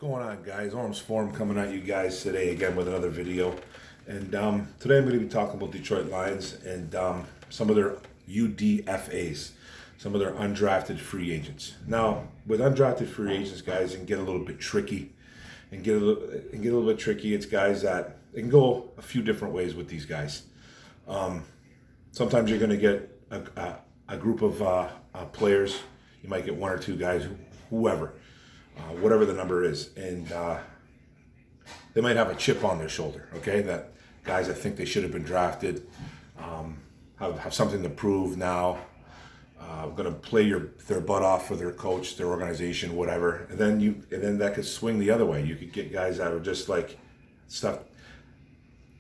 going on, guys? Arms Forum coming at you guys today again with another video. And today I'm going to be talking about Detroit Lions and some of their UDFAs, some of their undrafted free agents. Now, with undrafted free agents, guys, it can get a little bit tricky. It's guys that it can go a few different ways with these guys. Sometimes you're going to get a group of players. You might get one or two guys, whoever. Whatever the number is, and they might have a chip on their shoulder, okay? That guys that think they should have been drafted have something to prove now, going to play their butt off for their coach, their organization, whatever, and then that could swing the other way. You could get guys that are just like stuff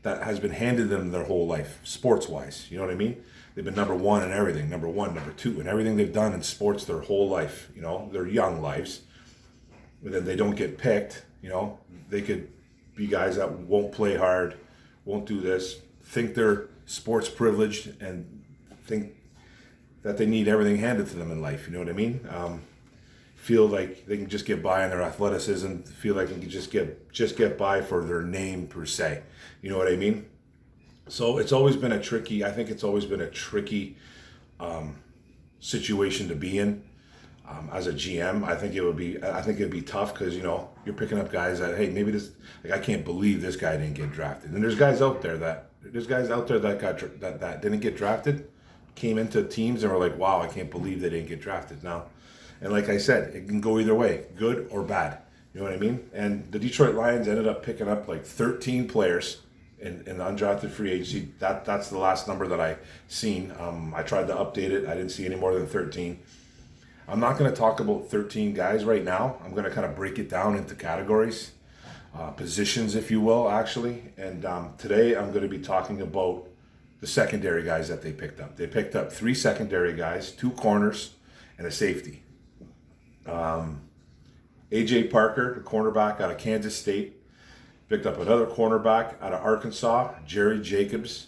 that has been handed them their whole life, sports-wise, you know what I mean? They've been number one in everything, number one, number two, and everything they've done in sports their whole life, you know, their young lives. And then they don't get picked, you know, they could be guys that won't play hard, won't do this, think they're sports privileged and think that they need everything handed to them in life, you know what I mean? Feel like they can just get by on their athleticism, feel like they can just get by for their name per se, you know what I mean? So it's always been a tricky situation to be in. As a GM, I think it'd be tough because, you know, you're picking up guys that, hey, maybe this, like, I can't believe this guy didn't get drafted. And there's guys out there that that didn't get drafted, came into teams and were like, wow, I can't believe they didn't get drafted now. And like I said, it can go either way, good or bad. You know what I mean? And the Detroit Lions ended up picking up like 13 players in the undrafted free agency. That's the last number that I seen. I tried to update it. I didn't see any more than 13. I'm not going to talk about 13 guys right now. I'm going to kind of break it down into categories, positions, if you will, actually. And today I'm going to be talking about the secondary guys that they picked up. They picked up 3 secondary guys, 2 corners, and a safety. A.J. Parker, the cornerback out of Kansas State, picked up another cornerback out of Arkansas, Jerry Jacobs.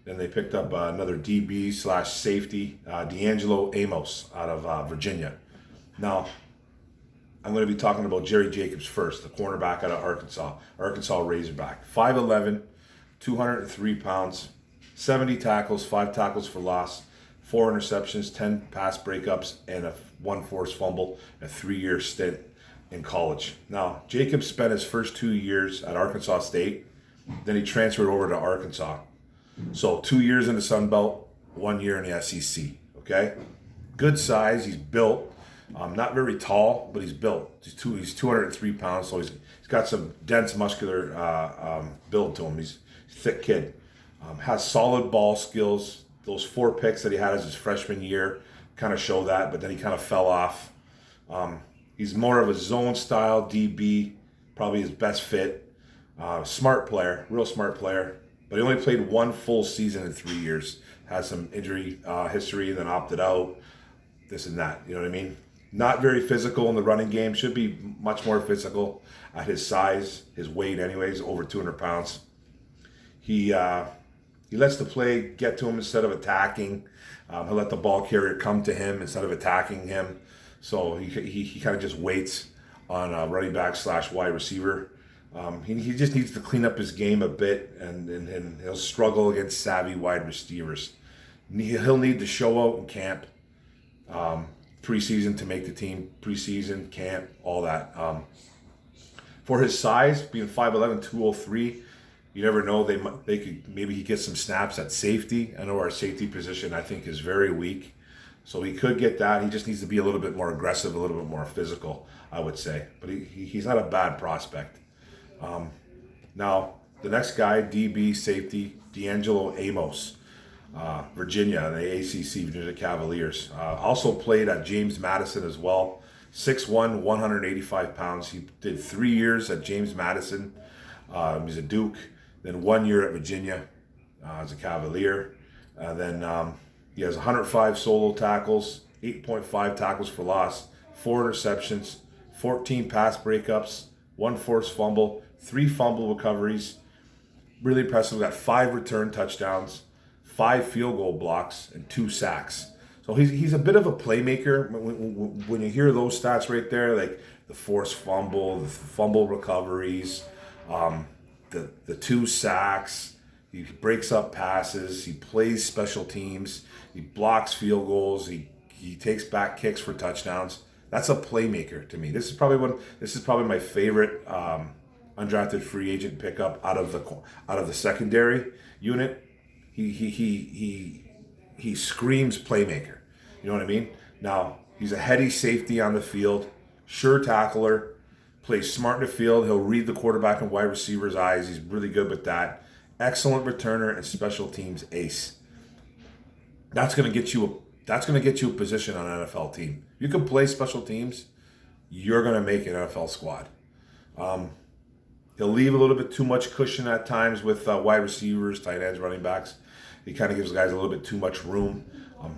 Then they picked up another DB/safety, Deangelo Amos out of Virginia. Now, I'm going to be talking about Jerry Jacobs first, the cornerback out of Arkansas Razorback. 5'11", 203 pounds, 70 tackles, 5 tackles for loss, 4 interceptions, 10 pass breakups, and 1 forced fumble, a 3-year stint in college. Now, Jacobs spent his first 2 years at Arkansas State. Then he transferred over to Arkansas. So 2 years in the Sun Belt, 1 year in the SEC, okay? Good size, he's built. Not very tall, but he's built. He's 203 pounds, so he's got some dense muscular build to him. He's a thick kid. Has solid ball skills. Those 4 picks that he had as his freshman year kind of show that, but then he kind of fell off. He's more of a zone style DB, probably his best fit. Smart player, real smart player. But he only played 1 full season in 3 years. Has some injury history, then opted out, this and that. You know what I mean? Not very physical in the running game. Should be much more physical at his size, his weight anyways, over 200 pounds. He lets the play get to him instead of attacking. He'll let the ball carrier come to him instead of attacking him. So he kind of just waits on a running back / wide receiver. He just needs to clean up his game a bit, and he'll struggle against savvy wide receivers. He'll need to show out in camp, preseason to make the team, preseason, camp, all that. For his size, being 5'11", 203, you never know. Maybe he gets some snaps at safety. I know our safety position, I think, is very weak. So he could get that. He just needs to be a little bit more aggressive, a little bit more physical, I would say. But he's not a bad prospect. Now, the next guy, DB safety, Deangelo Amos, Virginia, the ACC, Virginia Cavaliers. Also played at James Madison as well. 6'1", 185 pounds. He did 3 years at James Madison. He's a Duke. Then 1 year at Virginia as a Cavalier. Then he has 105 solo tackles, 8.5 tackles for loss, 4 interceptions, 14 pass breakups, 1 forced fumble, 3 fumble recoveries. Really impressive. Got 5 return touchdowns, 5 field goal blocks, and 2 sacks. So he's a bit of a playmaker. When you hear those stats right there, like the forced fumble, the fumble recoveries, the 2 sacks. He breaks up passes. He plays special teams. He blocks field goals. He takes back kicks for touchdowns. That's a playmaker to me. This is probably my favorite undrafted free agent pickup out of the secondary unit. He screams playmaker. You know what I mean? Now, he's a heady safety on the field, sure tackler, plays smart in the field. He'll read the quarterback and wide receiver's eyes. He's really good with that. Excellent returner and special teams ace. That's going to get you a position on an NFL team. You can play special teams, you're going to make an NFL squad. He'll leave a little bit too much cushion at times with wide receivers, tight ends, running backs. He kind of gives guys a little bit too much room.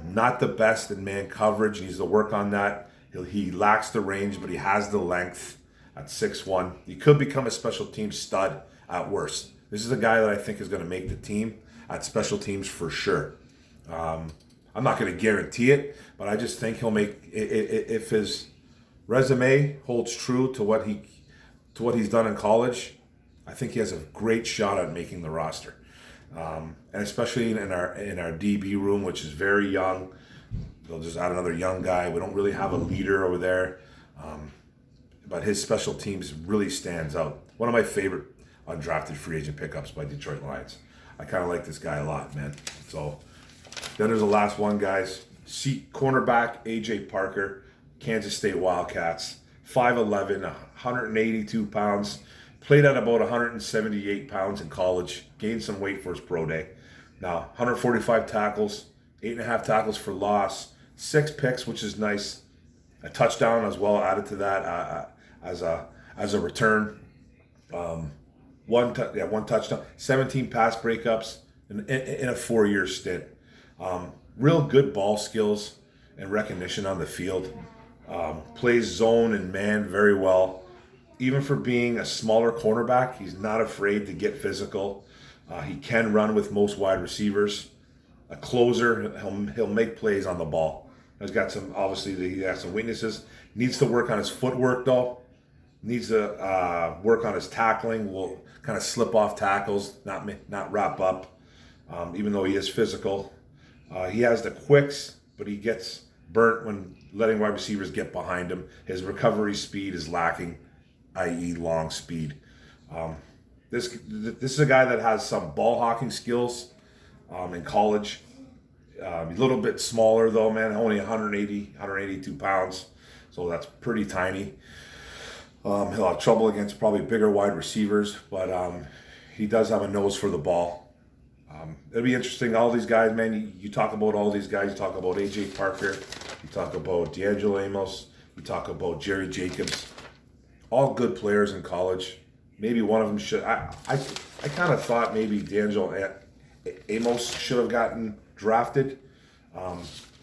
Not the best in man coverage. He needs to work on that. He lacks the range, but he has the length at 6'1". He could become a special team stud at worst. This is a guy that I think is going to make the team at special teams for sure. I'm not going to guarantee it, but I just think he'll make, if his resume holds true to what he's done in college, I think he has a great shot at making the roster. And especially in our DB room, which is very young. They'll just add another young guy. We don't really have a leader over there. But his special teams really stands out. One of my favorite undrafted free agent pickups by Detroit Lions. I kind of like this guy a lot, man. So then there's the last one, guys. Cornerback AJ Parker, Kansas State Wildcats, 5'11", 182 pounds. Played at about 178 pounds in college. Gained some weight for his pro day. Now, 145 tackles, 8.5 tackles for loss, 6 picks, which is nice. A touchdown as well added to that as a return. One touchdown, 17 pass breakups in a 4-year stint. Real good ball skills and recognition on the field. Plays zone and man very well. Even for being a smaller cornerback, he's not afraid to get physical. He can run with most wide receivers. A closer, he'll make plays on the ball. He has some weaknesses. Needs to work on his footwork though. Needs to work on his tackling. Will kind of slip off tackles, not wrap up. Even though he is physical, he has the quicks, but he gets burnt when letting wide receivers get behind him. His recovery speed is lacking, i.e. long speed. This is a guy that has some ball hawking skills in college. A little bit smaller though, man, only 182 pounds. So that's pretty tiny. He'll have trouble against probably bigger wide receivers, but he does have a nose for the ball. It'll be interesting. All these guys, man, you talk about all these guys. You talk about AJ Parker. You talk about Deangelo Amos. You talk about Jerry Jacobs. All good players in college. Maybe one of them should. I kind of thought maybe Deangelo Amos should have gotten drafted,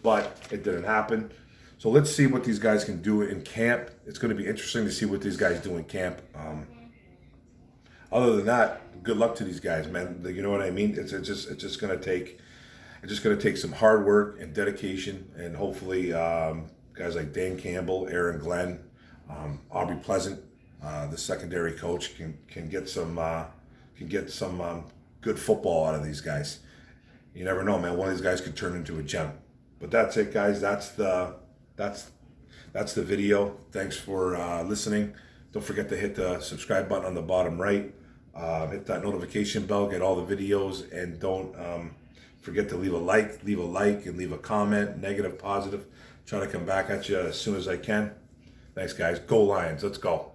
but it didn't happen. So let's see what these guys can do in camp. It's going to be interesting to see what these guys do in camp. Other than that, good luck to these guys, man. You know what I mean? It's just going to take some hard work and dedication, and hopefully guys like Dan Campbell, Aaron Glenn, Aubrey Pleasant, the secondary coach, can get some good football out of these guys. You never know, man. One of these guys could turn into a gem. But that's it, guys. That's the video. Thanks for listening. Don't forget to hit the subscribe button on the bottom right. Hit that notification bell. Get all the videos, and don't forget to leave a like, and leave a comment, negative, positive. Try to come back at you as soon as I can. Thanks, guys. Go Lions. Let's go.